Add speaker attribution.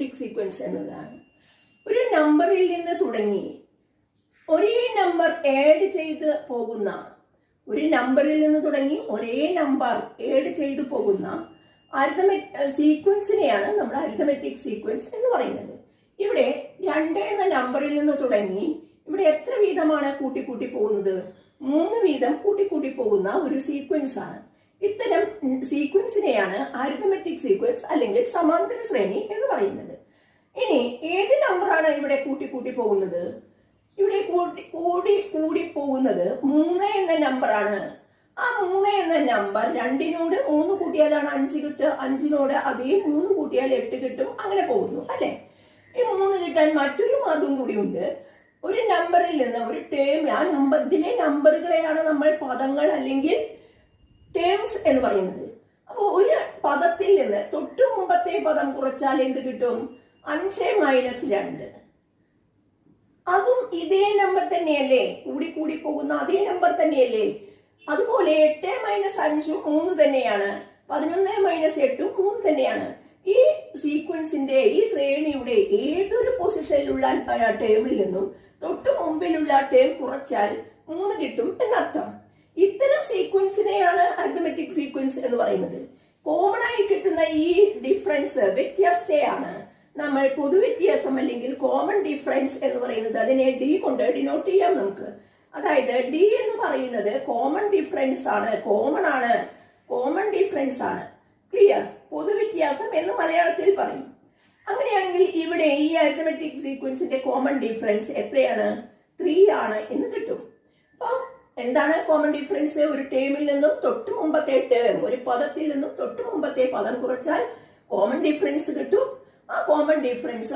Speaker 1: Arithmetic sequence എന്നതാണ്. ഒരു നമ്പറിൽ നിന്ന് തുടങ്ങി ഒരേ നമ്പർ ആഡ് ചെയ്ത് പോകുന്ന, ഒരു നമ്പറിൽ നിന്ന് തുടങ്ങി ഒരേ നമ്പർ ആഡ് ചെയ്തു പോകുന്ന സീക്വൻസിനെയാണ് നമ്മൾ അരിത്തമെറ്റിക് സീക്വൻസ് എന്ന് പറയുന്നത്. ഇവിടെ 2 എന്ന നമ്പറിൽ നിന്ന് തുടങ്ങി ഇവിടെ എത്ര വീതമാണ് കൂട്ടിക്കൂട്ടി പോകുന്നത്? 3 വീതം കൂട്ടിക്കൂട്ടി പോകുന്ന ഒരു സീക്വൻസ് ആണ്. ഇത്തരം സീക്വൻസിനെയാണ് അരിത്തമെറ്റിക് സീക്വൻസ് അല്ലെങ്കിൽ സമാന്തര ശ്രേണി എന്ന് പറയുന്നത്. ഇനി ഏത് നമ്പറാണ് ഇവിടെ കൂട്ടിക്കൂട്ടി പോകുന്നത്? ഇവിടെ കൂടി പോകുന്നത് 3 എന്ന നമ്പറാണ്. ആ 3 എന്ന നമ്പർ 2നോട് 3 കൂട്ടിയാലാണ് 5 കിട്ടുക, 5നോട് അതേ 3 കൂട്ടിയാൽ 8 കിട്ടും, അങ്ങനെ പോകുന്നു അല്ലെ. ഈ 3 കിട്ടാൻ മറ്റൊരു മാർഗം കൂടിയുണ്ട്. ഒരു നമ്പറിൽ നിന്ന് ഒരു ടേം, ആ ഇതിലെ നമ്പറുകളെയാണ് നമ്മൾ പദങ്ങൾ അല്ലെങ്കിൽ ടേംസ് എന്ന് പറയുന്നത്. അപ്പോൾ ഒരു പദത്തിൽ നിന്ന് തൊട്ടു മുമ്പത്തെ പദം കുറച്ചാൽ എന്ത് കിട്ടും? 5 - 2. അതും ഇതേ നമ്പർ തന്നെയല്ലേ? കൂടി പോകുന്ന അതേ നമ്പർ തന്നെയല്ലേ? അതുപോലെ 8 - 5 3 തന്നെയാണ്. 11 - 8 3 തന്നെയാണ്. ഈ സീക്വൻസിന്റെ, ഈ ശ്രേണിയുടെ ഏതൊരു പൊസിഷനിലുള്ള ടേമിൽ നിന്നും തൊട്ടു മുമ്പിലുള്ള ടേം കുറച്ചാൽ 3 കിട്ടും എന്നർത്ഥം. ഇത്തരം സീക്വൻസിനെയാണ് അരിത്തമെറ്റിക് സീക്വൻസ് എന്ന് പറയുന്നത്. കോമൺ ആയി കിട്ടുന്ന ഈ ഡിഫറൻസ്, വ്യത്യാസത്തെയാണ് നമ്മൾ പൊതുവ്യത്യാസം അല്ലെങ്കിൽ കോമൺ ഡിഫറൻസ് എന്ന് പറയുന്നത്. അതിനെ ഡി കൊണ്ട് ഡിനോട്ട് ചെയ്യാം നമുക്ക്. അതായത് ഡി എന്ന് പറയുന്നത് കോമൺ ഡിഫറൻസ് ആണ്, കോമൺ ആണ്, കോമൺ ഡിഫറൻസ് ആണ്. ക്ലിയർ? പൊതുവ്യത്യാസം എന്ന് മലയാളത്തിൽ പറയും. അങ്ങനെയാണെങ്കിൽ ഇവിടെ ഈ അരിത്തമെറ്റിക് സീക്വൻസിന്റെ കോമൺ ഡിഫറൻസ് എത്രയാണ്? 3 ആണ് എന്ന് കിട്ടും. അപ്പൊ എന്താണ് കോമൺ ഡിഫറൻസ്? ഒരു ടേമിൽ നിന്നും തൊട്ടു മുമ്പത്തെ ടേം, ഒരു പദത്തിൽ നിന്നും തൊട്ടു മുമ്പത്തെ പദം കുറച്ചാൽ കോമൺ ഡിഫറൻസ് കിട്ടും. ആ കോമൺ ഡിഫറൻസ്